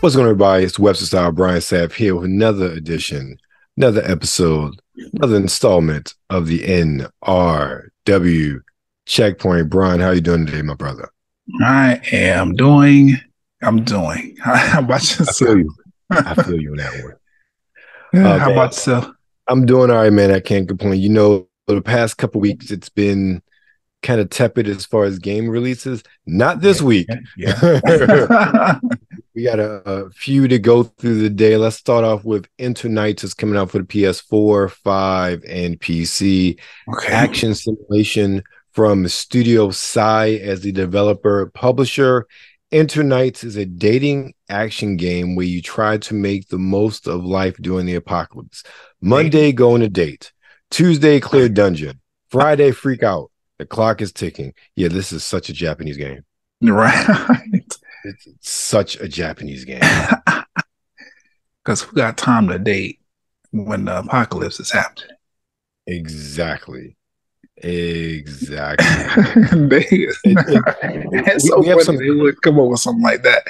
What's going on, everybody? It's WebsterStyle Brian Sapph here with another edition, another episode, another installment of the NRW Checkpoint. Brian, how you doing today, my brother? I'm doing. How about yourself? I feel you in that one. How about yourself? I'm doing all right, man. I can't complain. You know, for the past couple weeks, it's been kind of tepid as far as game releases. Not this week. Yeah. We got a few to go through the day. Let's start off with Eternights is coming out for the PS4, 5, and PC. Okay. Action simulation from Studio Psy as the developer publisher. Eternights is a dating action game where you try to make the most of life during the apocalypse. Monday, go on a date. Tuesday, clear dungeon. Friday, freak out. The clock is ticking. Yeah, this is such a Japanese game. Right. It's such a Japanese game. Because who got time to date when the apocalypse is happening? Exactly. They would come up with something like that.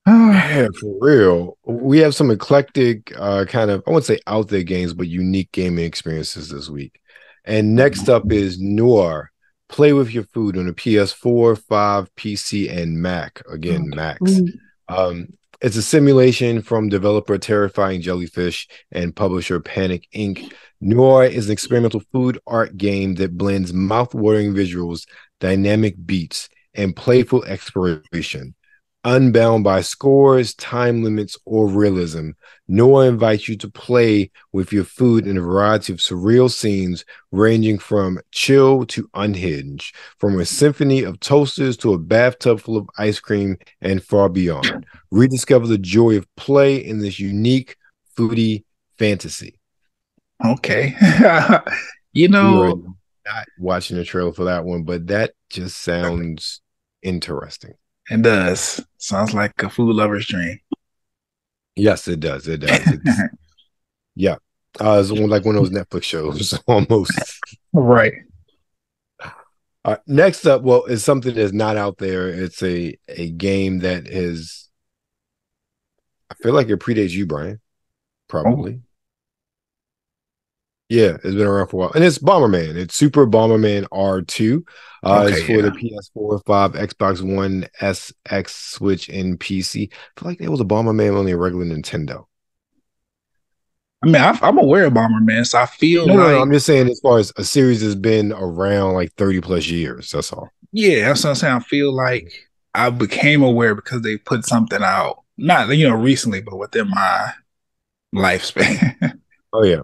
Yeah, for real. We have some eclectic kind of, I wouldn't say out there games, but unique gaming experiences this week. And next up is Nour. Play with your food on the PS4, 5, PC, and Mac. Again, Macs. It's a simulation from developer Terrifying Jellyfish and publisher Panic Inc. Nour is an experimental food art game that blends mouth-watering visuals, dynamic beats, and playful exploration. Unbound by scores, time limits, or realism, Nour invites you to play with your food in a variety of surreal scenes ranging from chill to unhinged, from a symphony of toasters to a bathtub full of ice cream and far beyond. Rediscover the joy of play in this unique foodie fantasy. Okay. We are not watching the trailer for that one, but that just sounds interesting. It does. Sounds like a food lover's dream. Yes, it does. It does. Yeah. It's like one of those Netflix shows almost. Right. Next up, well, is something that's not out there. It's a game that is, I feel like it predates you, Brian. Probably. Yeah, it's been around for a while. And it's Bomberman. It's Super Bomberman R2. It's for the PS4, 5, Xbox One, SX, Switch, and PC. I feel like there was a Bomberman on the regular Nintendo. I mean, I'm aware of Bomberman, so I feel No, I'm just saying as far as a series has been around like 30 plus years. That's all. Yeah, that's what I'm saying. I feel like I became aware because they put something out, not, recently, but within my lifespan. Oh, yeah.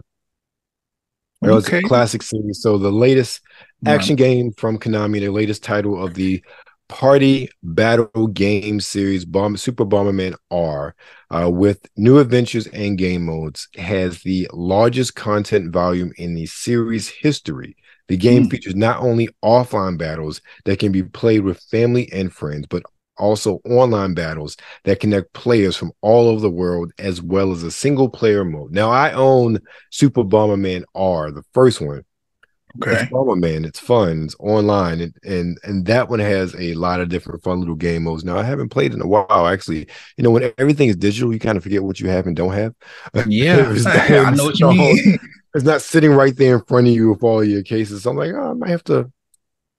It was a classic series. So the latest action game from Konami, the latest title of the party battle game series, Super Bomberman R, with new adventures and game modes, has the largest content volume in the series history. The game features not only offline battles that can be played with family and friends, but also online battles that connect players from all over the world, as well as a single player mode. Now, I own Super Bomberman R, the first one. Okay. It's Bomberman. It's fun. It's online. And that one has a lot of different fun little game modes. Now, I haven't played in a while, actually. When everything is digital, you kind of forget what you have and don't have. Yeah, I know what you mean. It's not sitting right there in front of you with all your cases. So I'm like, I might have to,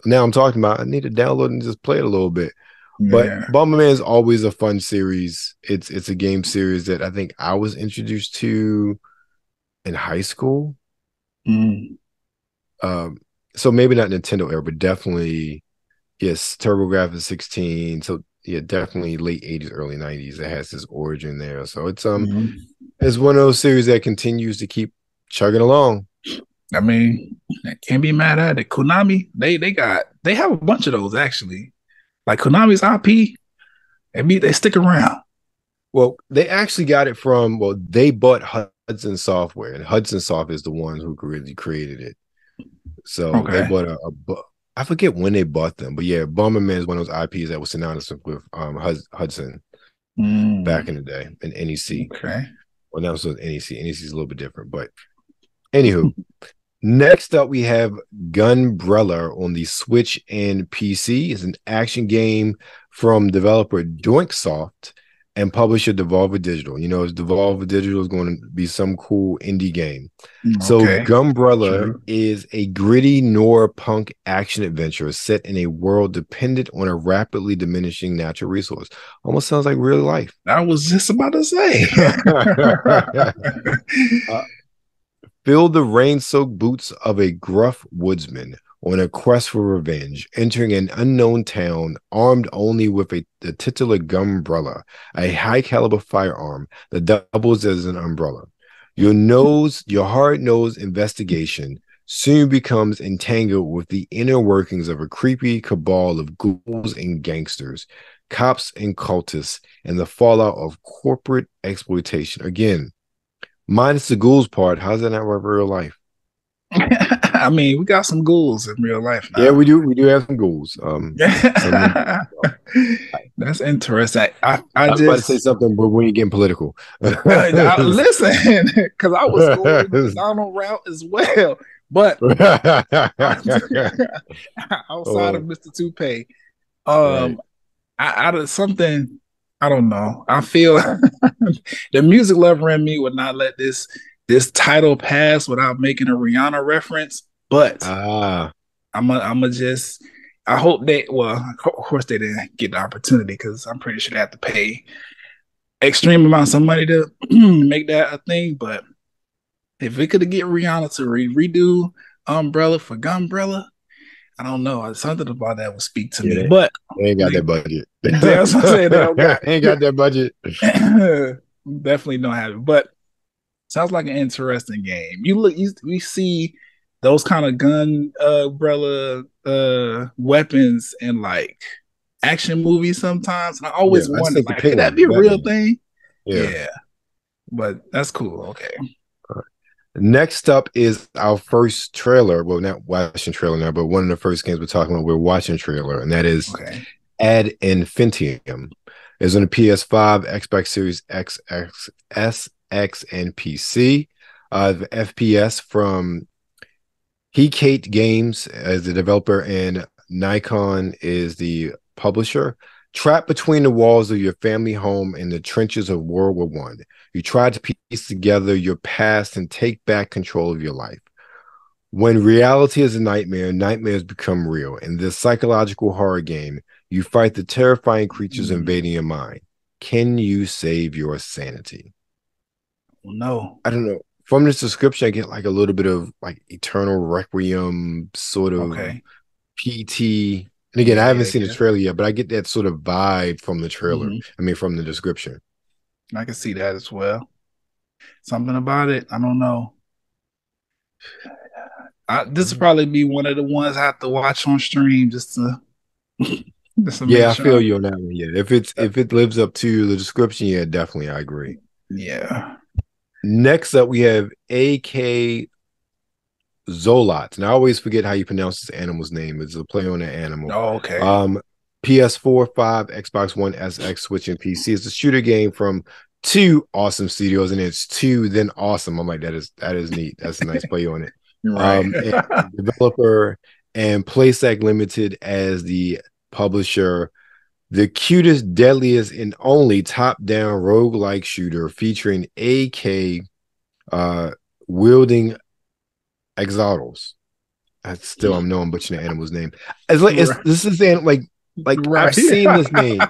now I'm talking about, I need to download and just play it a little bit. But Bomberman is always a fun series. It's a game series that I think I was introduced to in high school. So maybe not Nintendo era, but definitely, yes, TurboGrafx 16. So yeah, definitely late 80s, early 90s. It has this origin there. So it's it's one of those series that continues to keep chugging along. I mean, I can't be mad at it. Konami, they have a bunch of those actually. Like Konami's IP, they stick around. Well, they actually got it from, they bought Hudson Software, and Hudson Soft is the one who really created it. So they bought I forget when they bought them, but yeah, Bomberman is one of those IPs that was synonymous with Hudson back in the day, in NEC. Okay. Well, now it's NEC. NEC is a little bit different, but anywho. Next up, we have Gunbrella on the Switch and PC. It's an action game from developer Doinksoft. and publisher Devolver Digital. You know, Devolver Digital is going to be some cool indie game. So Gunbrella is a gritty noir punk action adventure set in a world dependent on a rapidly diminishing natural resource. Almost sounds like real life. I was just about to say. Fill the rain-soaked boots of a gruff woodsman on a quest for revenge, entering an unknown town armed only with the titular Gunbrella, a high-caliber firearm that doubles as an umbrella. Your hard-nosed investigation soon becomes entangled with the inner workings of a creepy cabal of ghouls and gangsters, cops and cultists, and the fallout of corporate exploitation. Again, minus the ghouls part, how's that not real life? I mean, we got some ghouls in real life now. Yeah, we do. We do have some ghouls. That's interesting. I was about to say something, but when you're getting political, listen, because I was going the Donald route as well. But outside of Mr. Toupee, out of something, I don't know. I feel the music lover in me would not let this title pass without making a Rihanna reference. But I'm just. I hope they. Well, of course they didn't get the opportunity because I'm pretty sure they have to pay extreme amounts of money to make that a thing. But if we could get Rihanna to redo Umbrella for Gunbrella, I don't know. Something about that would speak to me. But they ain't got that budget. That's what I'm saying. They ain't got that budget. Definitely don't have it. But sounds like an interesting game. We see those kind of Gunbrella weapons in like action movies sometimes, and I always wonder, like, could that be a real thing? Yeah, but that's cool. Okay. Next up is our first trailer. Well, not watching trailer now, but one of the first games we're talking about. We're watching trailer, and that is Ad Infinitum. It's on the PS5, Xbox Series X, SX, and PC. The FPS from Hecate Games as the developer and Nikon is the publisher. Trapped between the walls of your family home in the trenches of World War I, you try to piece together your past and take back control of your life. When reality is a nightmare, nightmares become real. In this psychological horror game, you fight the terrifying creatures invading your mind. Can you save your sanity? Well, no. I don't know. From this description, I get like a little bit of like Eternal Requiem sort of PT. And again, I haven't seen the trailer yet, but I get that sort of vibe from the trailer. I mean, from the description. I can see that as well. Something about it, I don't know. This will probably be one of the ones I have to watch on stream just to I feel you on that one. Yeah, if it lives up to the description, yeah, definitely, I agree. Yeah. Next up, we have AK-Xolotl. Now, I always forget how you pronounce this animal's name. It's a play on an animal. Oh, okay. PS4, 5, Xbox One, SX, Switch, and PC. It's a shooter game from two awesome studios, and it's two, then awesome. I'm like, that is neat. That's a nice play on it. Right. Developer and PlayStack Limited as the publisher. The cutest, deadliest, and only top-down roguelike shooter featuring AK wielding Xolotls. I know I'm butchering the animal's name. It's like this is like I've seen this name.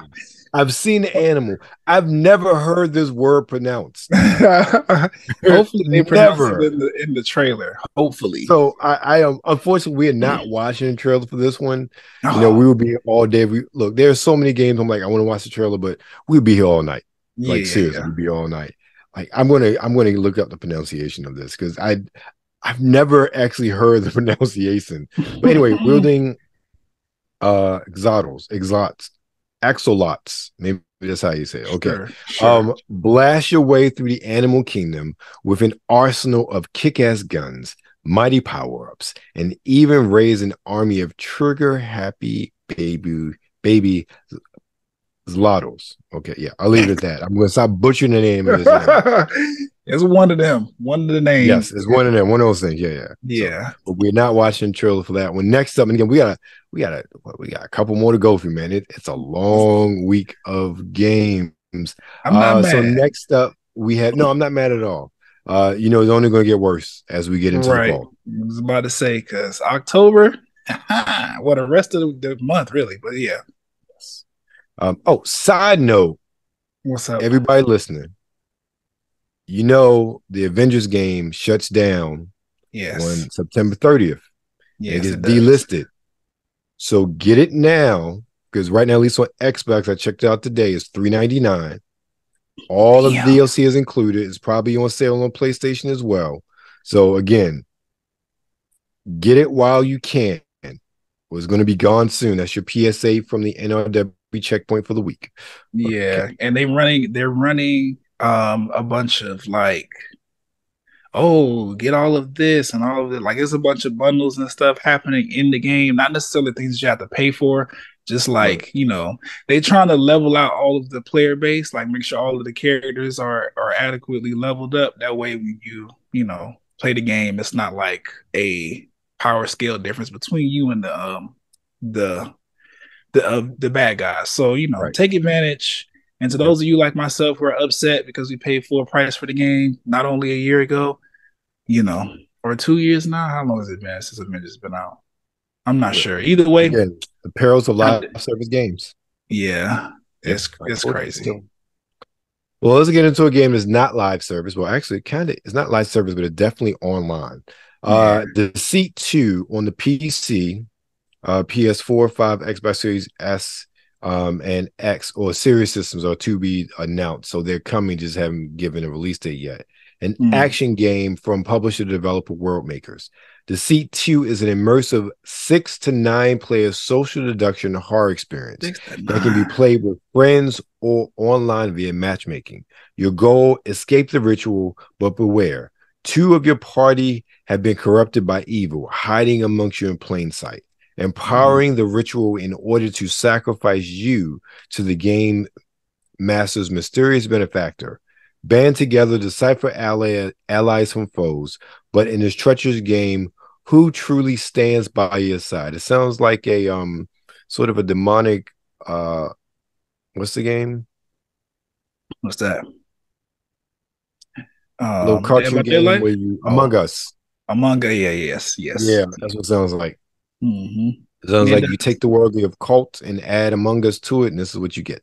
I've seen the animal. I've never heard this word pronounced. Hopefully they pronounce it in the trailer. Hopefully. So I am unfortunately we are not watching the trailer for this one. You know, we will be all day. There's so many games. I'm like, I want to watch the trailer, but we'll be here all night. Like seriously, we'll be all night. Like I'm gonna look up the pronunciation of this because I've never actually heard the pronunciation. But anyway, wielding Axolotls. Maybe that's how you say it. Okay. Sure. Blast your way through the animal kingdom with an arsenal of kick-ass guns, mighty power-ups, and even raise an army of trigger-happy baby Xolotls. Okay, yeah, I'll leave it at that. I'm going to stop butchering the name of this animal. It's one of them. One of the names. Yes, it's one of them. One of those things. Yeah. So, but we're not watching the trailer for that one. Next up, and again, we got a couple more to go through, man. It's a long week of games. I'm not mad. So next up, we have I'm not mad at all. It's only going to get worse as we get into the fall. I was about to say, because October, well, the rest of the month, really. But yeah. Side note. What's up? Everybody listening, the Avengers game shuts down on September 30th. Yes, it gets delisted. So get it now, because right now, at least on Xbox, I checked it out today, it's $3.99. All of the DLC is included. It's probably on sale on PlayStation as well. So again, get it while you can. It's going to be gone soon. That's your PSA from the NRW checkpoint for the week. Yeah, okay. And they're running a bunch of like, get all of this and all of it. Like, there's a bunch of bundles and stuff happening in the game, not necessarily things that you have to pay for. Just like, they're trying to level out all of the player base, like make sure all of the characters are adequately leveled up. That way, when you play the game, it's not like a power scale difference between you and the bad guys. So take advantage. And to those of you like myself who are upset because we paid full price for the game not only a year ago, or 2 years now. How long has it been since Avengers has been out? I'm not sure. Either way, again, the perils of live service games. Yeah, it's crazy. Well, let's get into a game that's not live service. Well, actually, it's not live service, but it's definitely online. Deceit 2 on the PC, PS4, 5, Xbox Series S, and X or Series systems are to be announced. So they're coming, just haven't given a release date yet. An action game from publisher developer World Makers. Deceit 2 is an immersive 6 to 9 player social deduction horror experience that can be played with friends or online via matchmaking. Your goal, escape the ritual, but beware. 2 of your party have been corrupted by evil, hiding amongst you in plain sight. Empowering the ritual in order to sacrifice you to the game master's mysterious benefactor. Band together, decipher allies from foes, but in this treacherous game, who truly stands by your side? It sounds like a sort of a demonic what's the game? What's that? Little cartoon game where you Among Us. Among Us, yes. Yeah, that's what it sounds like. Mm-hmm. It sounds like you take the world of cult and add Among Us to it, and this is what you get.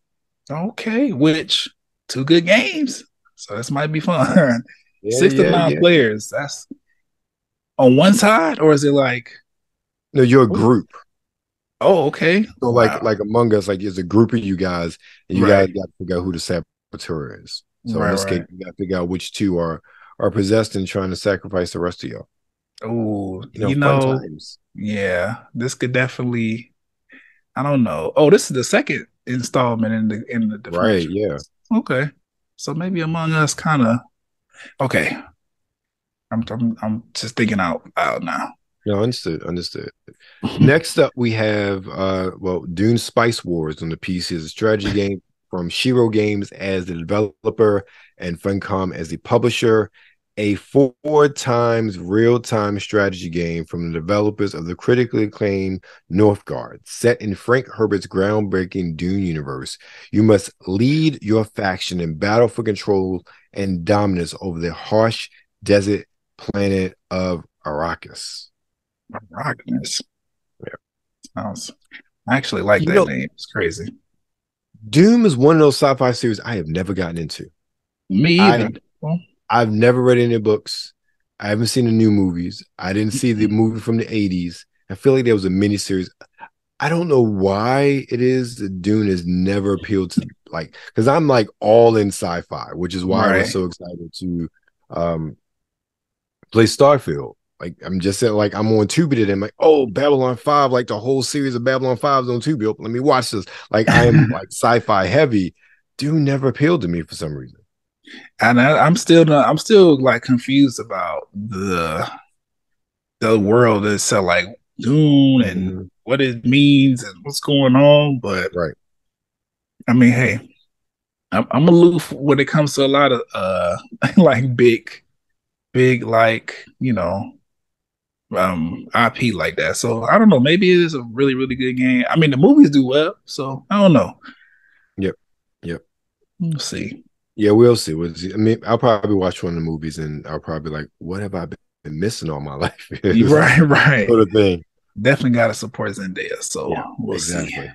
Okay, which 2 good games. So this might be fun. 6 to 9 players. That's on one side, or is it like? No, you're a group. Oh, okay. So like Among Us, like there's a group of you guys, and you guys got to figure out who the saboteur is. So in this case, you got to figure out which 2 are possessed and trying to sacrifice the rest of y'all. Oh, fun times. Yeah, this could definitely. I don't know. Oh, this is the second installment in the right. Yeah. Okay. So maybe Among Us kind of okay. I'm just thinking out loud now. No, understood. Next up, we have Dune Spice Wars on the PC is a strategy game from Shiro Games as the developer and Funcom as the publisher. A 4 times real-time strategy game from the developers of the critically acclaimed Northgard, set in Frank Herbert's groundbreaking Dune universe. You must lead your faction in battle for control and dominance over the harsh desert planet of Arrakis. Arrakis. Yeah. I actually like that name. It's crazy. Dune is one of those sci-fi series I have never gotten into. Me either. I've never read any books. I haven't seen the new movies. I didn't see the movie from the 80s. I feel like there was a miniseries. I don't know why it is that Dune has never appealed to, like, because I'm like all in sci-fi, which is why I was so excited to play Starfield. Like, I'm just saying, like, I'm on Tubi today. I'm like, oh, Babylon 5, like the whole series of Babylon 5 is on Tubi. Let me watch this. Like, I am like sci-fi heavy. Dune never appealed to me for some reason. And I'm still like confused about the world itself, like Dune and what it means and what's going on. But I mean, hey, I'm aloof when it comes to a lot of like big like IP like that. So I don't know. Maybe it is a really, really good game. I mean, the movies do well, so I don't know. Yep. We'll see. Yeah, we'll see. I mean, I'll probably watch one of the movies and I'll probably be like, what have I been missing all my life? Right. Sort of thing. Definitely got to support Zendaya. So yeah, we'll exactly. see.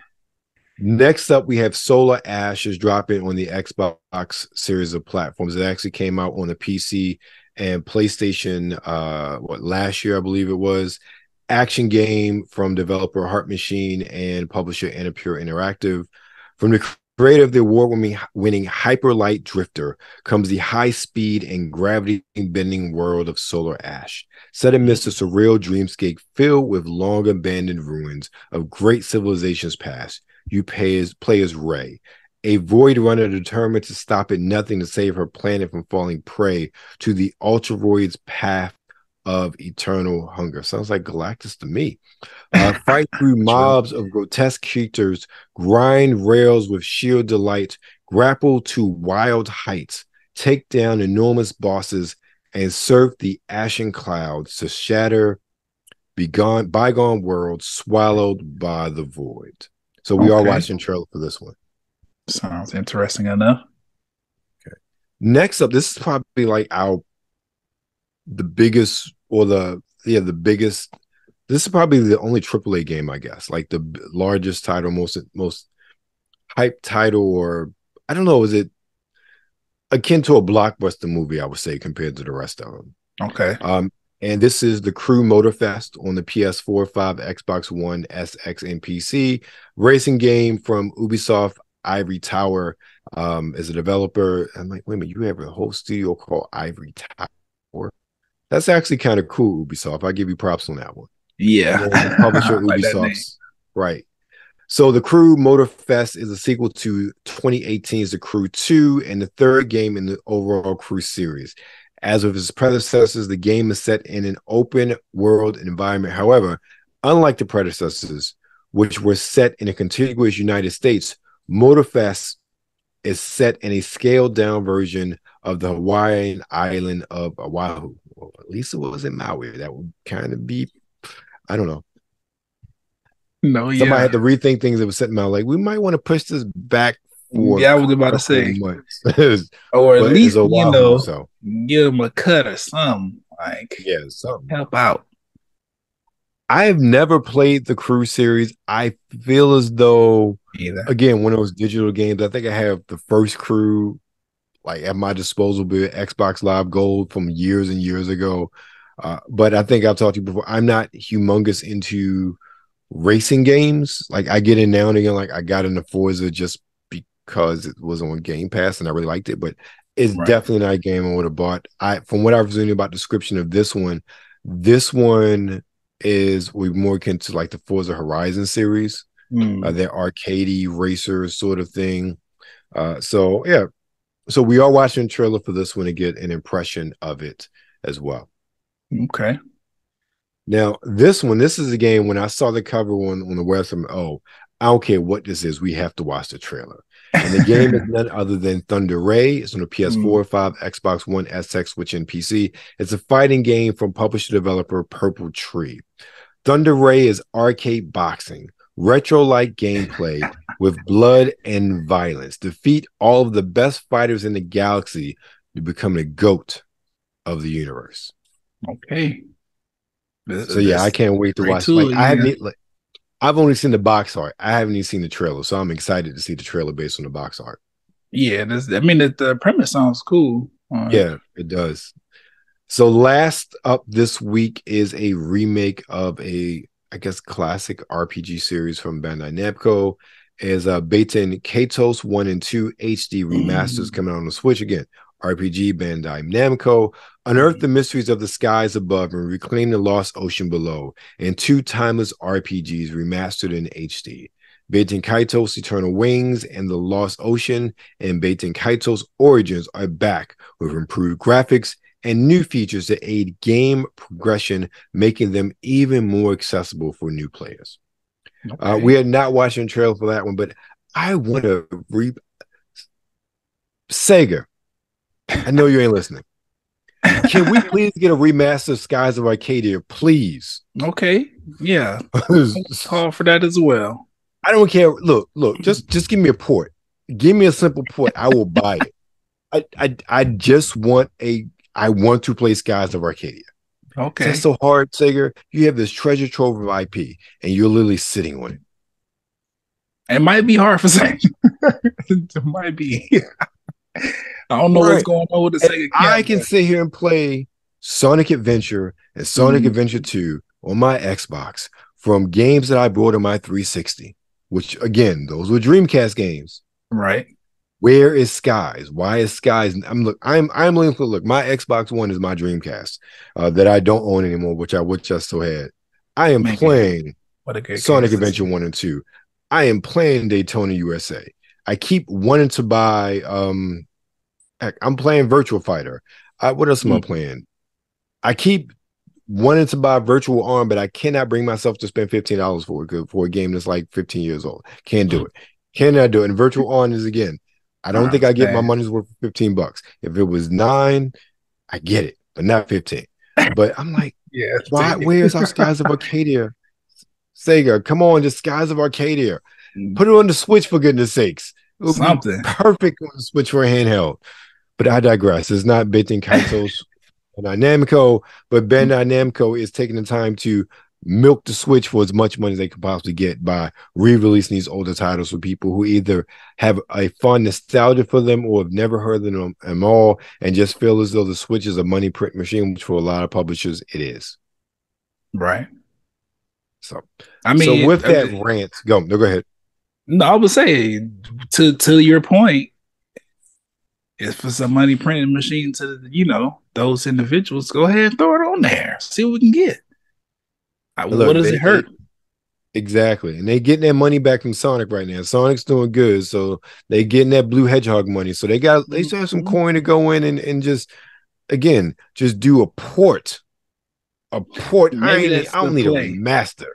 Next up, we have Solar Ash is dropping on the Xbox series of platforms. It actually came out on the PC and PlayStation last year, I believe it was. Action game from developer Heart Machine and publisher Annapurna Interactive. From the creator of the award-winning Hyperlight Drifter comes the high-speed and gravity-bending world of Solar Ash. Set amidst a surreal dreamscape filled with long-abandoned ruins of great civilizations past, you play as Ray, a void runner determined to stop at nothing to save her planet from falling prey to the Ultraroid's path of eternal hunger. Sounds like Galactus to me. Fight through mobs of grotesque creatures, grind rails with sheer delight, grapple to wild heights, take down enormous bosses, and surf the ashen clouds to shatter bygone worlds swallowed by the void. So we are watching trailer for this one. Sounds interesting enough. Okay. Next up, this is probably like the biggest. This is probably the only AAA game, I guess. Like the largest title, most hype title, or I don't know, is it akin to a blockbuster movie? I would say compared to the rest of them. Okay. And this is the Crew Motorfest on the PS4, 5, Xbox One, SX, and PC. Racing game from Ubisoft Ivory Tower as a developer. I'm like, wait a minute, you have a whole studio called Ivory Tower? That's actually kind of cool, Ubisoft. I'll give you props on that one. Yeah. The publisher Ubisoft's right. So the Crew Motorfest is a sequel to 2018's The Crew 2 and the third game in the overall Crew series. As with its predecessors, the game is set in an open world environment. However, unlike the predecessors, which were set in a contiguous United States, Motorfest is set in a scaled down version of the Hawaiian island of Oahu. Well, at least it wasn't Maui. That would kind of be, I don't know. No, Somebody had to rethink things that was set in Maui. Like, we might want to push this back. I was about to say, months. or at least Oahu, give them a cut or something. Like, something help out. I have never played the Crew series. I feel as though, again, one of those digital games. I think I have the first Crew like at my disposal, be Xbox Live Gold from years and years ago. But I think I've talked to you before. I'm not humongous into racing games. Like I get in now and again. Like I got into Forza just because it was on Game Pass and I really liked it, but it's definitely not a game I would have bought. From what I've seen about the description of this one is we're more akin to like the Forza Horizon series. They're arcadey racers sort of thing. So we are watching a trailer for this one to get an impression of it as well. Okay. Now, this is a game when I saw the cover on the website, I don't care what this is, we have to watch the trailer. And the game is none other than Thunder Ray. It's on the PS4, 5, Xbox One, SX, Switch, and PC. It's a fighting game from publisher developer Purple Tree. Thunder Ray is arcade boxing, retro-like gameplay with blood and violence. Defeat all of the best fighters in the galaxy to become the GOAT of the universe. Okay. I can't wait to watch. I've only seen the box art. I haven't even seen the trailer, so I'm excited to see the trailer based on the box art. Yeah, the premise sounds cool. Yeah, it does. So last up this week is a remake of classic RPG series from Bandai Namco. Is Baten Kaitos 1 and 2 HD remasters coming out on the Switch again. RPG Bandai Namco. Unearth the mysteries of the skies above and reclaim the lost ocean below in 2 timeless RPGs remastered in HD. Baten Kaitos Eternal Wings and the Lost Ocean and Baten Kaitos Origins are back with improved graphics and new features that aid game progression, making them even more accessible for new players. Okay. We are not watching a trailer for that one, but I want to Sega. I know you ain't listening. Can we please get a remaster of Skies of Arcadia, please? Okay, yeah, call for that as well. I don't care. Look, just give me a port. give me a simple port. I will buy it. I just want I want to play Skies of Arcadia. Okay. That's so hard, Sega. You have this treasure trove of IP, and you're literally sitting on it. It might be hard for Sega. It might be. I don't know what's going on with the Sega. I can sit here and play Sonic Adventure and Sonic Adventure 2 on my Xbox from games that I bought on my 360, which again, those were Dreamcast games. Right. Where is Skies? Why is Skies? I'm looking for my Xbox One is my Dreamcast that I don't own anymore, which I still had. I am playing Sonic Adventure 1 and 2. I am playing Daytona USA. I keep wanting to buy I'm playing Virtual Fighter. What else am I playing? I keep wanting to buy Virtual Arm, but I cannot bring myself to spend $15 for a game that's like 15 years old. Can't do it. Cannot do it. And Virtual Arm is again. I don't think I get my money's worth for $15. If it was $9, I get it, but not 15. But I'm like, where's our Skies of Arcadia? Sega, come on, just Skies of Arcadia. Put it on the Switch for goodness sakes. Something perfect on the Switch for a handheld. But I digress. It's not Baten, Kaitos, Bandai Namco, but Bandai Namco is taking the time to milk the Switch for as much money as they could possibly get by re-releasing these older titles for people who either have a fun nostalgia for them or have never heard of them all and just feel as though the Switch is a money print machine, which for a lot of publishers it is. Right. So with that rant, go ahead. No, I would say to your point, if for some money printing machine to those individuals, go ahead and throw it on there. See what we can get. What does it hurt? Exactly. And they getting their money back from Sonic right now. Sonic's doing good. So they getting that Blue Hedgehog money. So they still have some coin to go in and just do a port. I don't need a remaster.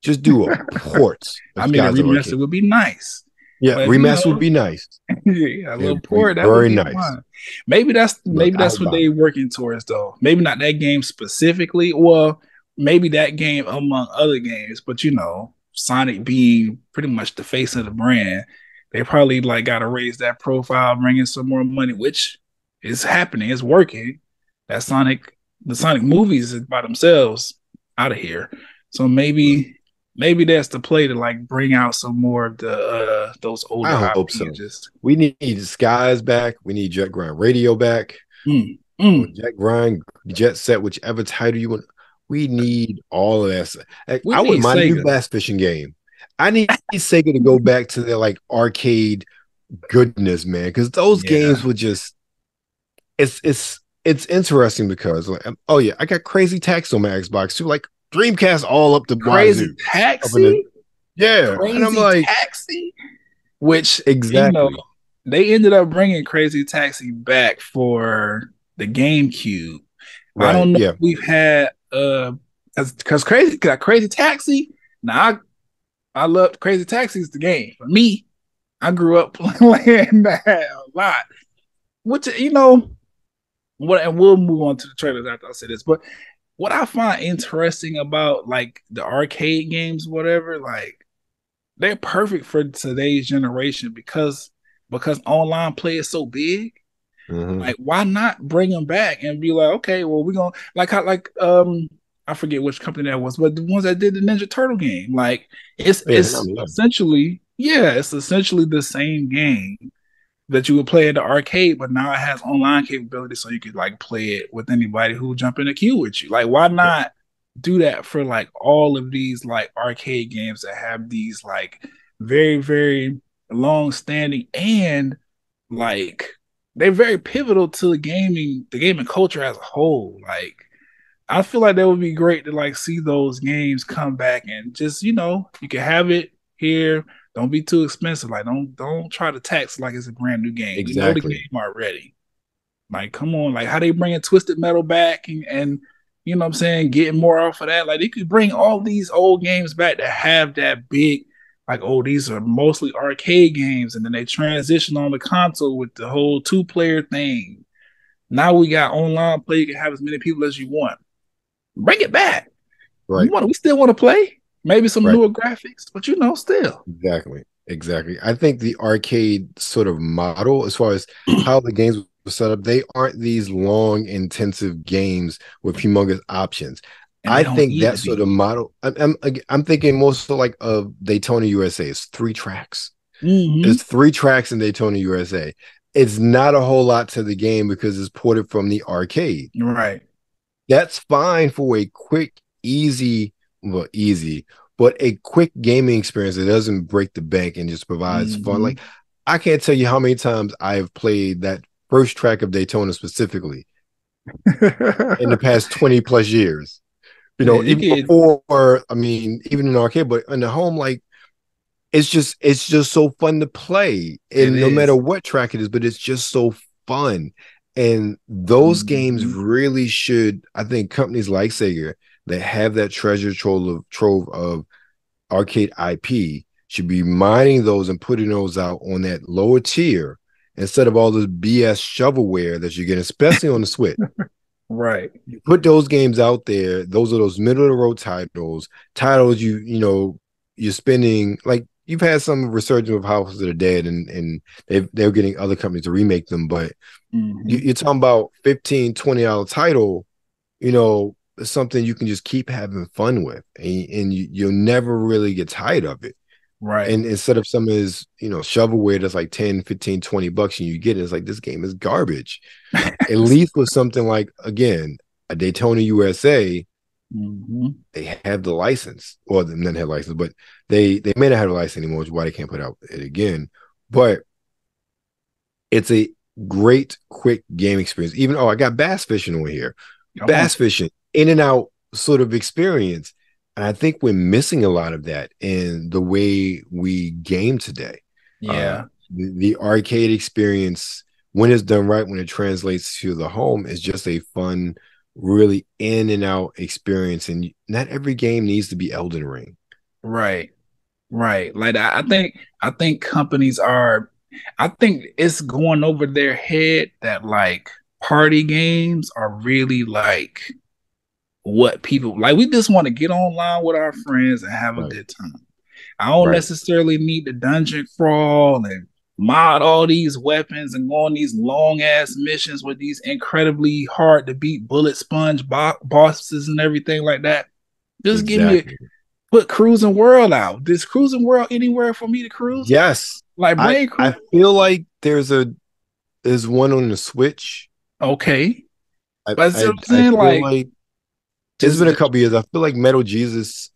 Just do a port. I mean, a remaster would be nice. Yeah, but, remaster would be nice. Yeah, a little port. That would be nice. Fun. Maybe that's what they're working towards, though. Maybe not that game specifically. Well, maybe that game among other games, but Sonic being pretty much the face of the brand, they probably got to raise that profile, bring in some more money, which is happening. It's working. The Sonic movies is by themselves out of here. So maybe that's the play to bring out some more of the those older. I hope so. We need Skies back. We need Jet Grind Radio back. Jet Grind, Jet Set, whichever title you want. We need all of that. I wouldn't mind a new bass fishing game. I need Sega to go back to their arcade goodness, man, because those games were just. It's interesting because I got Crazy Taxi on my Xbox too, Dreamcast all up to Crazy Taxi. Yeah, Crazy and I'm Taxi, which exactly they ended up bringing Crazy Taxi back for the GameCube. Right, I don't know if we've had because Crazy Taxi. Now I loved Crazy Taxi is the game for me. I grew up playing that a lot, which what, and we'll move on to the trailers after I say this, but. What I find interesting about the arcade games, whatever, they're perfect for today's generation because online play is so big. Why not bring them back and be okay, well, we're gonna I forget which company that was, but the ones that did the Ninja Turtle game, it's essentially the same game that you would play at the arcade, but now it has online capability, so you could play it with anybody who jump in the queue with you. Why not do that for all of these arcade games that have these very, very long standing and they're very pivotal to the gaming culture as a whole. I feel that would be great to see those games come back and just you can have it here. Don't be too expensive. Don't try to tax it's a brand new game. Exactly. You know the game already. Come on. How they bringing Twisted Metal back and you know what I'm saying, getting more off of that. They could bring all these old games back that have that big, these are mostly arcade games, and then they transition on the console with the whole 2-player thing. Now we got online play. You can have as many people as you want. Bring it back. Right. We still want to play. Maybe some newer graphics, but still. Exactly. Exactly. I think the arcade sort of model, as far as how the games were set up, they aren't these long, intensive games with humongous options. And I they don't think need that to sort be. of model. I'm thinking more so like of Daytona USA. It's 3 tracks. Mm-hmm. There's 3 tracks in Daytona USA. It's not a whole lot to the game because it's ported from the arcade. Right. That's fine for a quick, easy, but a quick gaming experience that doesn't break the bank and just provides fun. Like, I can't tell you how many times I've played that first track of Daytona specifically in the past 20 plus years. You know, even before, I mean, even in the arcade, but in the home, like, it's just so fun to play. And no matter what track it is, but it's just so fun. And those games really should, I think companies like Sega that have that treasure trove of arcade IP should be mining those and putting those out on that lower tier instead of all this BS shovelware that you get, especially on the Switch. Right. You put those games out there. Those are those middle of the road titles you know, you're spending, like, you've had some resurgence of House of the Dead and they're getting other companies to remake them, but you're talking about $15-$20 title, you know, something you can just keep having fun with, and you'll never really get tired of it. Right. And instead of some is, you know, shovelware that's like 10, 15, 20 bucks and you get it, it's like, this game is garbage. At least with something like, again, a Daytona USA, they have the license, or they didn't have license, but they may not have a license anymore, which is why they can't put out it again. But it's a great quick game experience. Even I got bass fishing on here. Bass fishing, in and out sort of experience. And I think we're missing a lot of that in the way we game today. Yeah. The arcade experience, when it's done right, when it translates to the home, is just a fun, really in and out experience. And not every game needs to be Elden Ring. Right. Like, I think companies I think it's going over their head that, like, party games are really like what people like. We just want to get online with our friends and have a good time. I don't necessarily need the dungeon crawl and mod all these weapons and go on these long ass missions with these incredibly hard to beat bullet sponge bosses and everything like that. Just give me put Cruising World out. Does Cruising World anywhere for me to cruise? Yes. Like, I feel like there's one on the Switch. Okay. But I feel like it's been a couple years. I feel like Metal Jesus,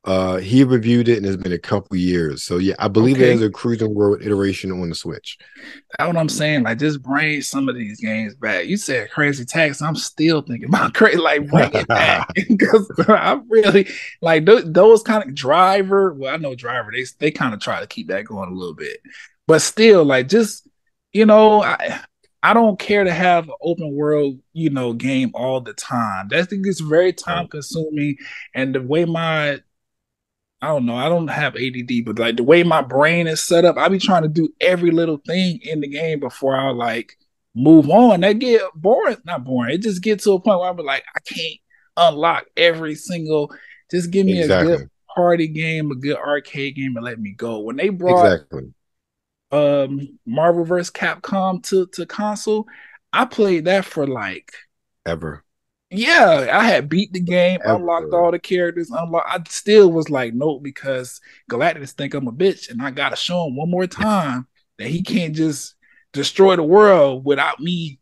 he reviewed it and it's been a couple years. So yeah, I believe there's a Cruising World iteration on the Switch. That's what I'm saying. Like, just bring some of these games back. You said Crazy Taxi. I'm still thinking about crazy. Like, bring it back, because I really like those kind of Driver. Well, I know Driver. They kind of try to keep that going a little bit, but still, like, just, you know, I don't care to have an open world, you know, game all the time. That thing is very time consuming, and the way I don't know, I don't have ADD, but like the way my brain is set up, I be trying to do every little thing in the game before I like move on. That get boring, not boring. It just gets to a point where I'm like, I can't unlock every single. Just give me a good party game, a good arcade game, and let me go. When they brought Marvel vs. Capcom to console, I played that for like ever. Yeah, I had beat the game, unlocked all the characters, I still was like, nope, because Galactus think I'm a bitch, and I gotta show him one more time that he can't just destroy the world without me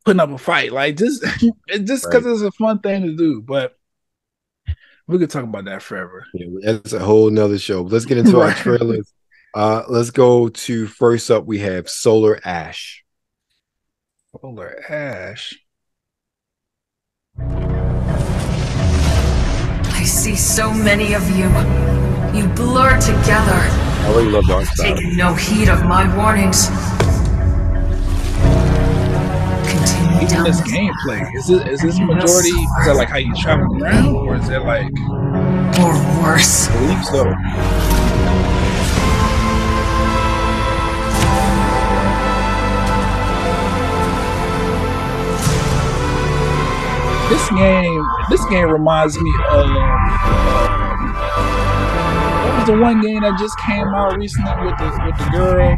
putting up a fight. Like, just because it's a fun thing to do. But we could talk about that forever. Yeah, that's a whole nother show. Let's get into our trailers. Let's go to, first up, we have Solar Ash. Solar Ash. I see so many of you. You blur together. I really love that style. Taking no heed of my warnings. Continue down this gameplay. Is this majority? Is that like how you travel around, or is that like, or worse? I believe so. This game reminds me of what was the one game that just came out recently with the girl in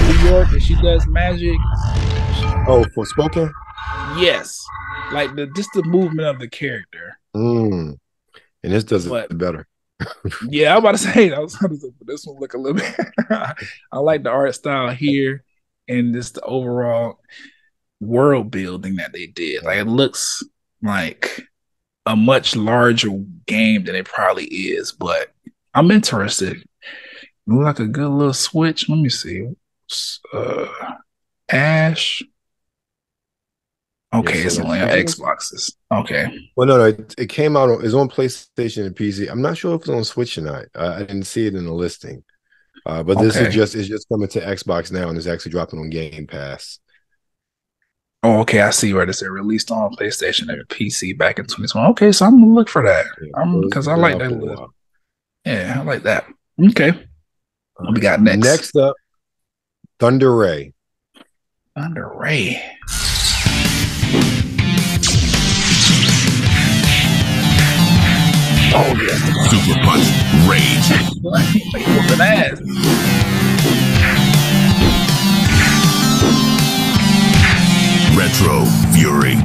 New York and she does magic. Oh, for spoken? Yes, like just the movement of the character. And this does it better. Yeah, I'm about to say this one look a little bit. I like the art style here and just the overall world building that they did. Like it looks like a much larger game than it probably is, but I'm interested. Look like a good little switch. Let me see. Ash. Okay, it's only on Xboxes. Okay. Well, no, it came out it's on PlayStation and PC. I'm not sure if it's on Switch or not. I didn't see it in the listing. But this is just coming to Xbox now, and it's actually dropping on Game Pass. Oh, okay. I see where it said released on PlayStation and PC back in 2020. Okay, so I'm gonna look for that. Because I like that. Yeah, I like that. Okay. What we got next? Next up, Thunder Ray. Thunder Ray. Oh yeah. Super Punch Rage. Whooping ass. Retro Fury.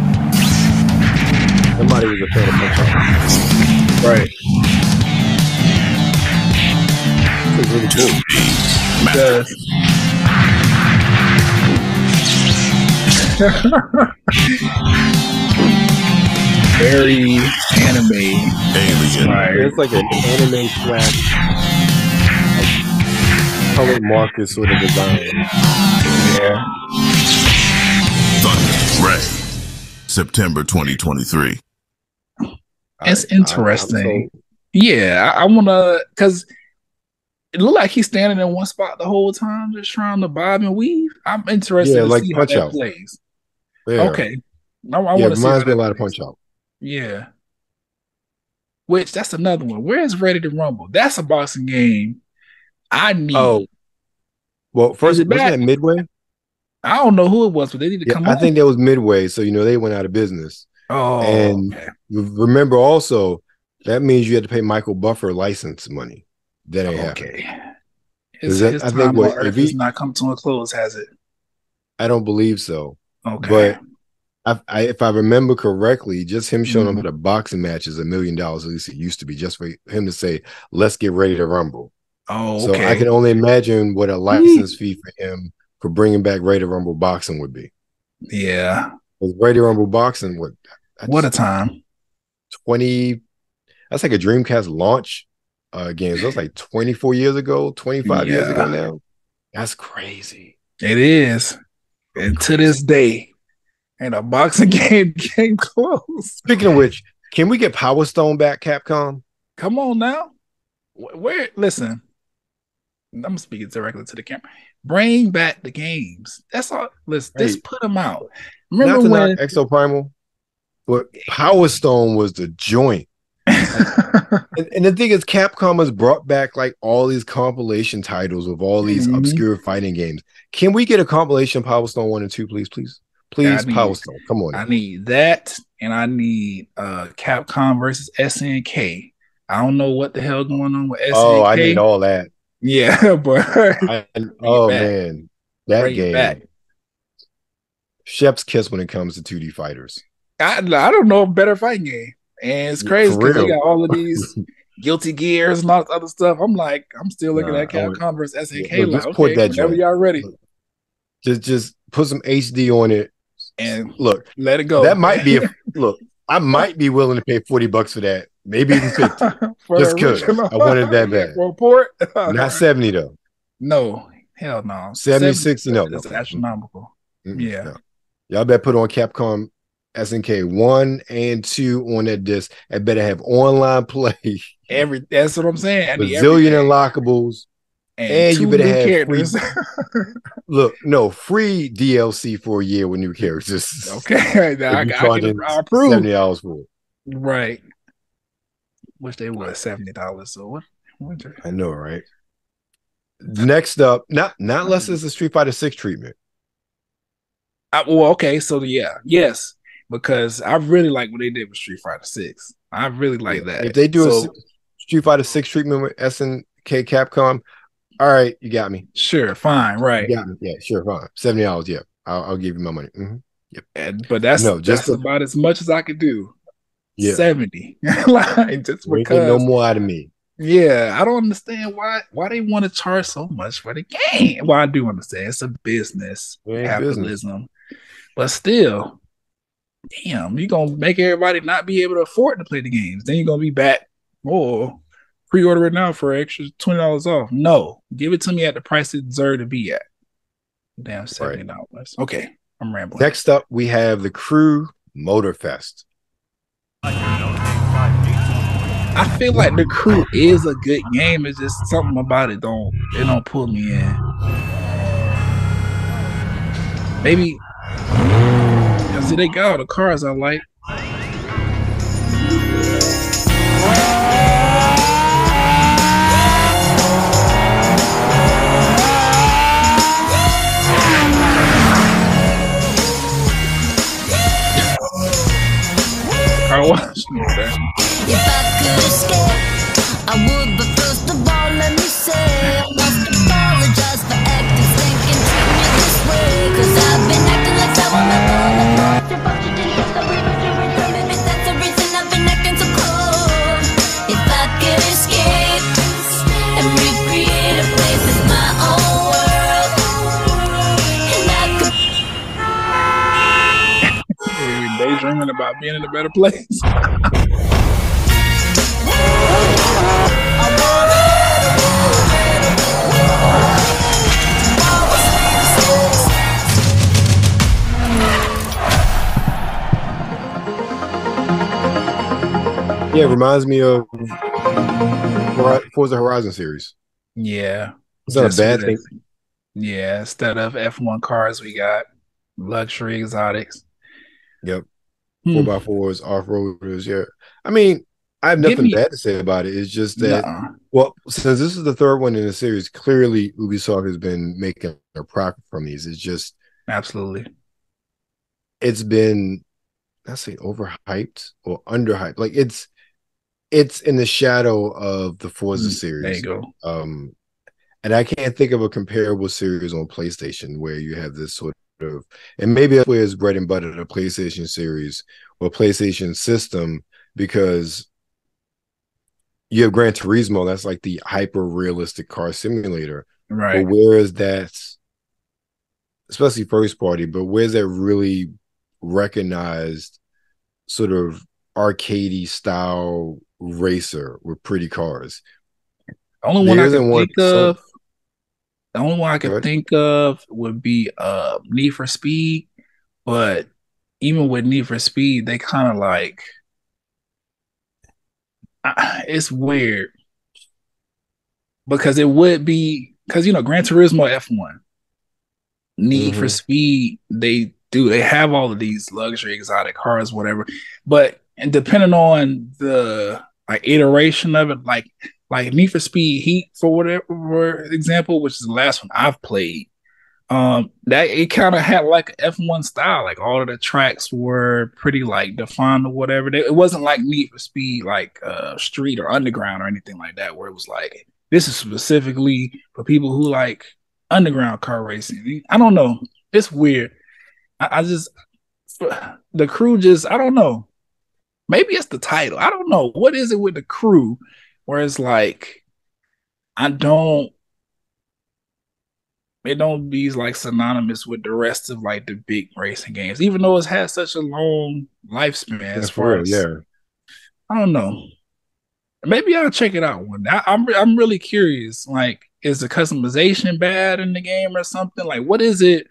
Somebody was a fan of Punch Out. Right. This is really cool. Very anime. Alien. Right. It's like an anime slash colored marker sort of design. Yeah. Thunder Ray. September 2023. It's interesting. I want to, because it looked like he's standing in one spot the whole time, just trying to bob and weave. I'm interested to see how that plays. Yeah. Okay. I want to see. Reminds me a lot of Punch Out. Yeah. Which, that's another one. Where's Ready to Rumble? That's a boxing game I need. Oh. Well, first, wasn't that Midway? I don't know who it was, but they need to come on. I think that was Midway, so, they went out of business. Oh. And remember also, that means you had to pay Michael Buffer license money. That ain't happening. His time on Earth has not come to a close, has it? I don't believe so. Okay. But if I remember correctly, just him showing up at a boxing match is $1 million. At least it used to be, just for him to say, "Let's get ready to rumble." Oh, okay. So I can only imagine what a license fee for him for bringing back Ready to Rumble boxing would be. Yeah. With Ready to Rumble boxing, what a time. 20. That's like a Dreamcast launch game. So that's like 24 years ago, 25 years ago now. That's crazy. It is. And to this day, and a boxing game came close. Speaking of which, can we get Power Stone back, Capcom? Come on now. Listen, I'm speaking directly to the camera. Bring back the games. That's all. Listen, just put them out. Remember when Exo Primal, but Power Stone was the joint. and the thing is, Capcom has brought back like all these compilation titles of all these obscure fighting games. Can we get a compilation of Power Stone 1 and 2, please? Please, Power Stone. Come on. I need that, and I need Capcom versus SNK. I don't know what the hell going on with SNK. Oh, I need all that. Yeah, but man, that game. Chef's kiss when it comes to 2D fighters. I don't know a better fighting game. And it's crazy because they got all of these Guilty Gears and all this other stuff. I'm like, I'm still looking at Capcom versus SNK. Just put that whenever y'all ready. Just put some HD on it. And look, let it go. That might be I might be willing to pay $40 for that. Maybe even 50. Just because I wanted that bad. Report. Not 70 though. No, hell no. 76, no. That's astronomical. Yeah. No. Y'all better put on Capcom SNK 1 and 2 on that disc. I better have online play. That's what I'm saying. I need bazillion unlockables. And you better have characters. Free DLC for a year with new characters. Okay. I approve. $70 for it. Right. Wish they were $70. So what? I know, right? Next up, not less is the Street Fighter 6 treatment. Okay. So yes. Because I really like what they did with Street Fighter 6. I really like that. If they do Street Fighter 6 treatment with SNK Capcom. All right, you got me. Sure, fine, right. You got me. Yeah, sure, fine. $70, yeah. I'll give you my money. Mm-hmm. Yep. But that's about as much as I could do. Yeah. 70. Like, just because no more out of me. Yeah, I don't understand why they want to charge so much for the game. Well, I do understand it's a business, capitalism, but still, damn, you're gonna make everybody not be able to afford to play the games. Then you're gonna be back or pre-order it now for an extra $20 off. No, give it to me at the price it deserves to be at. Damn, $70. Right. Okay, I'm rambling. Next up, we have the Crew Motorfest. I feel like the Crew is a good game. It's just something about it don't pull me in. Maybe see they got all the cars I like. I watched that. If I could escape, I would, but first of all, let me say I must apologize for acting stinking, treat me this way, cause I've been acting like that on maybe that's the reason I've been acting so cold. If I could escape and recreate a place that's my own world, and I could daydreaming about being in a better place. Yeah, it reminds me of Forza Horizon series. Yeah. It's not a bad thing. Yeah, instead of F1 cars, we got luxury exotics. Yep. 4x4s, off-roaders, yeah. I mean, I have nothing bad to say about it. It's just that, well, since this is the third one in the series, clearly Ubisoft has been making a profit from these. It's just... Absolutely. It's been, let's say, overhyped or underhyped. Like, it's in the shadow of the Forza series. There you go. And I can't think of a comparable series on PlayStation where you have this sort of, and maybe that's where it's bread and butter, the PlayStation series or PlayStation system, because you have Gran Turismo, that's like the hyper realistic car simulator. Right. But whereas that's, especially first party, but where's that really recognized sort of arcadey style racer with pretty cars? The only one I can think of would be Need for Speed, but even with Need for Speed, they kind of like it's weird because it would be because Gran Turismo F1, Need for Speed, they have all of these luxury exotic cars, whatever, but and depending on the like iteration of it, like Need for Speed Heat for example, which is the last one I've played, that it kind of had like F1 style, like all of the tracks were pretty like defined or whatever. It wasn't like Need for Speed like street or underground or anything like that, where it was like this is specifically for people who like underground car racing. I don't know, it's weird. I just the Crew just I don't know. Maybe it's the title. I don't know. What is it with the Crew where it's like it don't be like synonymous with the rest of like the big racing games, even though it's had such a long lifespan as far as I don't know. Maybe I'll check it out one day. I'm really curious. Like, is the customization bad in the game or something? Like, what is it?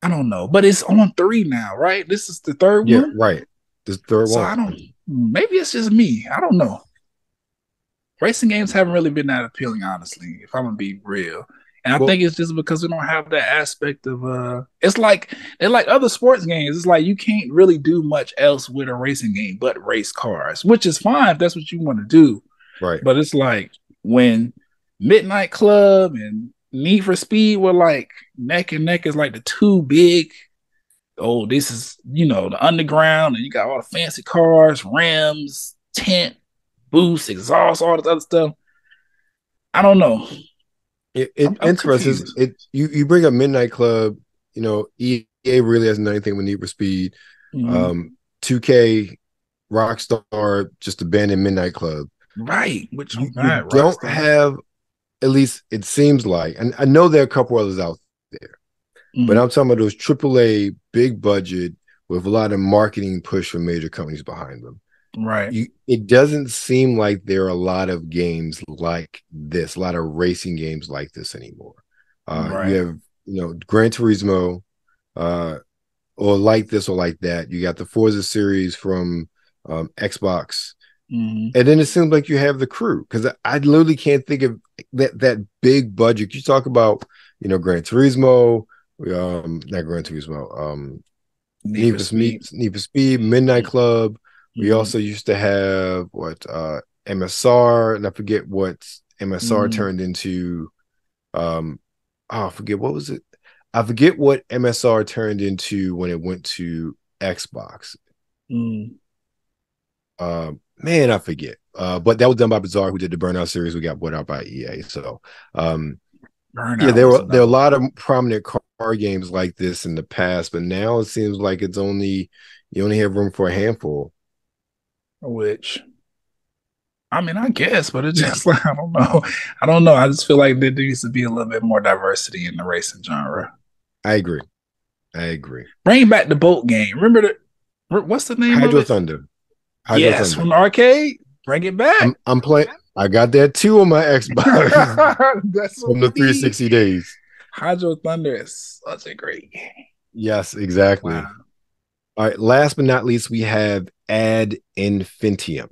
I don't know. But it's on 3 now, right? This is the third one? Yeah, right. This third so one. Maybe it's just me. I don't know. Racing games haven't really been that appealing, honestly, if I'm gonna be real. And I think it's just because we don't have that aspect of it's like they're like other sports games. It's like you can't really do much else with a racing game but race cars, which is fine if that's what you want to do. Right. But it's like when Midnight Club and Need for Speed were like neck and neck as like the two big, this is, the underground, and you got all the fancy cars, rims, tent, boost, exhaust, all this other stuff. I don't know. I'm interesting. You bring up Midnight Club. You know, EA really has nothing with Need for Speed. 2K, Rockstar just abandoned Midnight Club. Right, which you don't have, at least it seems like, and I know there are a couple others out there, but I'm talking about those AAA big budget with a lot of marketing push from major companies behind them. Right. It doesn't seem like there are a lot of games like this, a lot of racing games like this anymore. Right. You have, Gran Turismo, or like this or like that. You got the Forza series from Xbox. And then it seems like you have the Crew, because I literally can't think of that big budget. You talk about, Gran Turismo, not Gran Turismo, Need for Speed, Midnight Club. We also used to have MSR, and I forget what MSR turned into. I forget what was it. I forget what MSR turned into when it went to Xbox. Man, I forget. But that was done by Bizarre, who did the Burnout series. We got bought out by EA. So, there were a lot of prominent car games like this in the past, but now it seems like you only have room for a handful. Which, I mean, I guess, but it's just like I don't know. I just feel like there needs to be a little bit more diversity in the racing genre. I agree. Bring back the boat game. Remember what's the name Hydro of it? Thunder. Yes, from the arcade. Bring it back. I'm playing. I got that too on my Xbox. That's from the 360 days. Hydro Thunder is such a great game. Yes, exactly. Wow. All right. Last but not least, we have Ad Infinitum.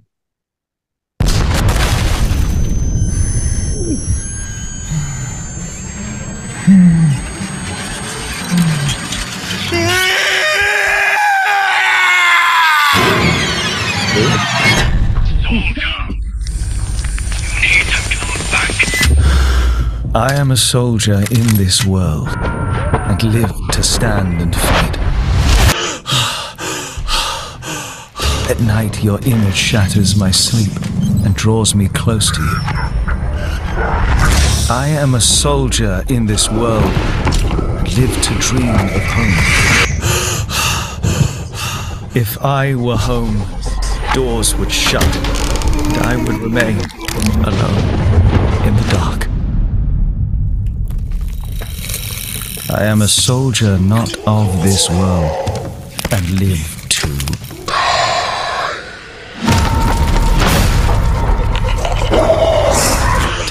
I am a soldier in this world and live to stand and fight. At night, your image shatters my sleep and draws me close to you. I am a soldier in this world and live to dream of home. If I were home, doors would shut and I would remain alone in the dark. I am a soldier not of this world and live to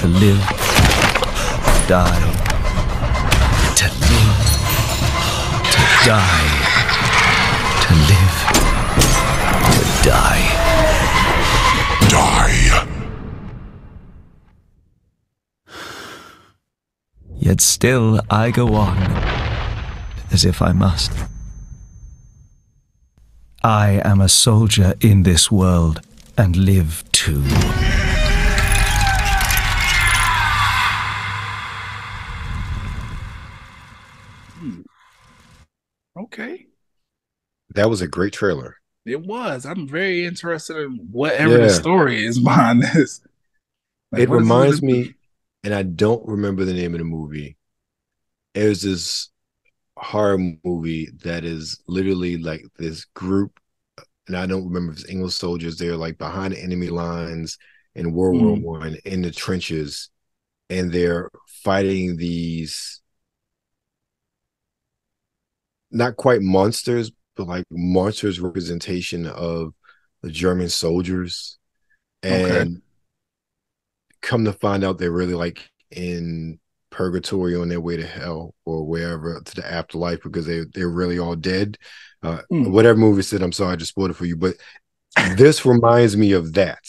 live, die, to live, to die, to live, to die. Yet still I go on, as if I must. I am a soldier in this world and live to. Okay. That was a great trailer. It was. I'm very interested in whatever the story is behind this. It reminds me, and I don't remember the name of the movie. It was this horror movie that is literally like this group, and I don't remember if it's English soldiers. They're like behind the enemy lines in World War I in the trenches, and they're fighting these not quite monsters, but like monsters representation of the German soldiers. And come to find out they're really like in purgatory on their way to hell or wherever, to the afterlife, because they're really all dead. Whatever movie said, I'm sorry I just spoiled it for you, but this reminds me of that.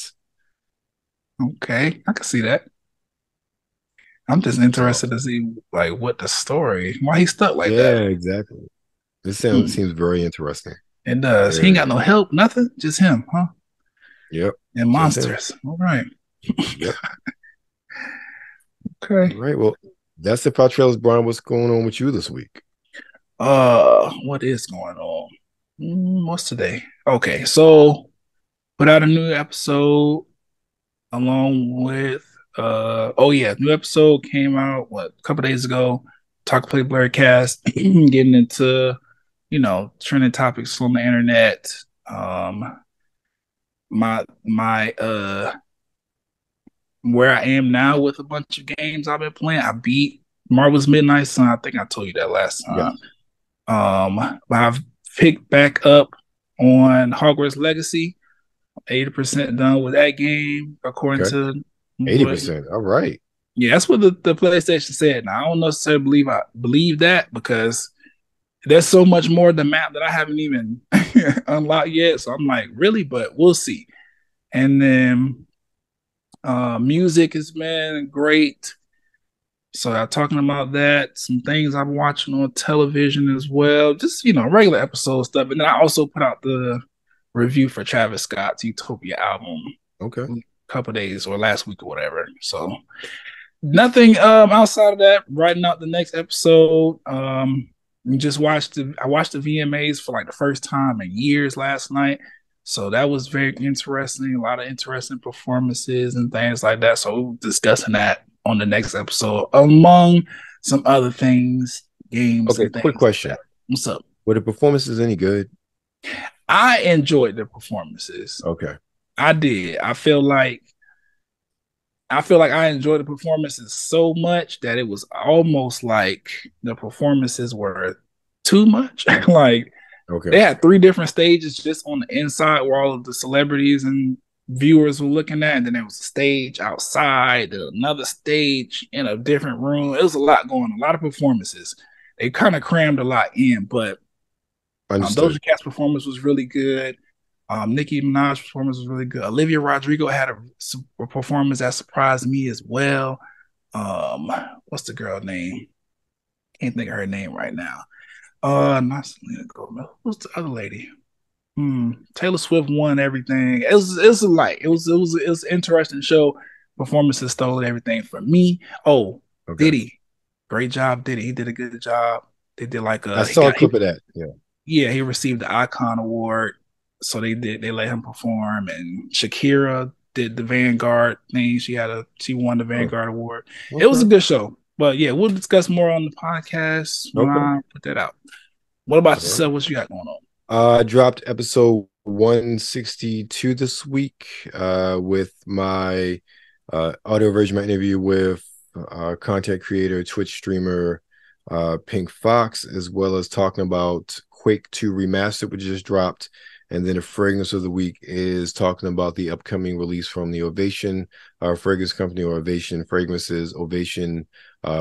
Okay, I can see that. I'm just interested to see like what the story, why he stuck like that. Yeah, exactly. This seems very interesting. It does. He ain't got no help, nothing, just him, huh? Yep. And monsters. All right. Yep. Okay. All right. Well, that's it. Trailers. Brian, what's going on with you this week? What is going on? What's today? Okay, so put out a new episode along with new episode came out a couple days ago. Talk+Play blerdcast, getting into trending topics on the internet. My where I am now with a bunch of games I've been playing. I beat Marvel's Midnight Sun. I think I told you that last time. Yeah. But I've picked back up on Hogwarts Legacy. 80% done with that game, according to 80%. All right. Yeah, that's what the PlayStation said. Now, I don't necessarily believe that, because there's so much more of the map that I haven't even unlocked yet. So I'm like, really? But we'll see. And then music has been great. So I'm talking about that. Some things I'm watching on television as well. Just, regular episode stuff. And then I also put out the review for Travis Scott's Utopia album. Okay. A couple days or last week or whatever. So nothing outside of that. Writing out the next episode. I watched the VMAs for like the first time in years last night. So that was very interesting. A lot of interesting performances and things like that. So we'll be discussing that on the next episode, among some other things, games. Okay, quick question. Like what's up? Were the performances any good? I enjoyed the performances. Okay. I did. I feel like I enjoyed the performances so much that it was almost like the performances were too much. Like, okay, they had 3 different stages just on the inside where all of the celebrities and viewers were looking at, and then there was a stage outside, another stage in a different room. It was a lot going on, a lot of performances. They kind of crammed a lot in, but Doja Cat's performance was really good. Nicki Minaj's performance was really good. Olivia Rodrigo had a performance that surprised me as well. What's the girl name? Can't think of her name right now. Not Selena Gomez. Who's the other lady? Taylor Swift won everything. It was an interesting show. Performances stole everything from me. Oh, okay. Diddy, great job, Diddy. He did a good job. They did like I saw a clip of that. Yeah, he received the Icon Award. So they let him perform, and Shakira did the Vanguard thing. She won the Vanguard Award. Okay. It was a good show. But yeah, we'll discuss more on the podcast when I put that out. What about yourself? What you got going on? I dropped episode 162 this week with my audio version of my interview with content creator, Twitch streamer Pink Fox, as well as talking about Quake 2 Remaster, which just dropped. And then the fragrance of the week is talking about the upcoming release from the Ovation fragrance company, or Ovation Fragrances, Ovation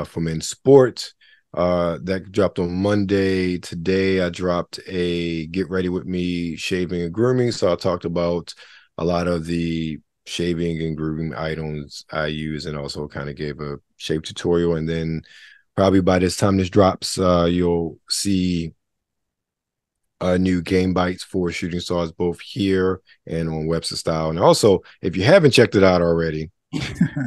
for Men's Sport. That dropped on Monday. Today, I dropped a Get Ready With Me shaving and grooming. So I talked about a lot of the shaving and grooming items I use, and also kind of gave a shave tutorial. And then probably by this time this drops, you'll see new game bites for Shooting Stars, both here and on WebsterStyle. And also, if you haven't checked it out already,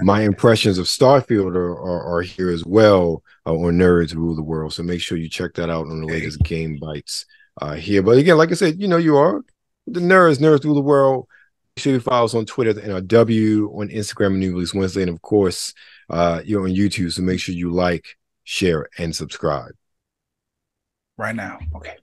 my impressions of Starfield are here as well on Nerds Rule the World. So make sure you check that out on the latest game bites here. But again, like I said, you are the Nerds Rule the World. Make sure you follow us on Twitter at NRW, on Instagram, New Release Wednesday, and of course, you're on YouTube. So make sure you like, share, and subscribe right now. Okay.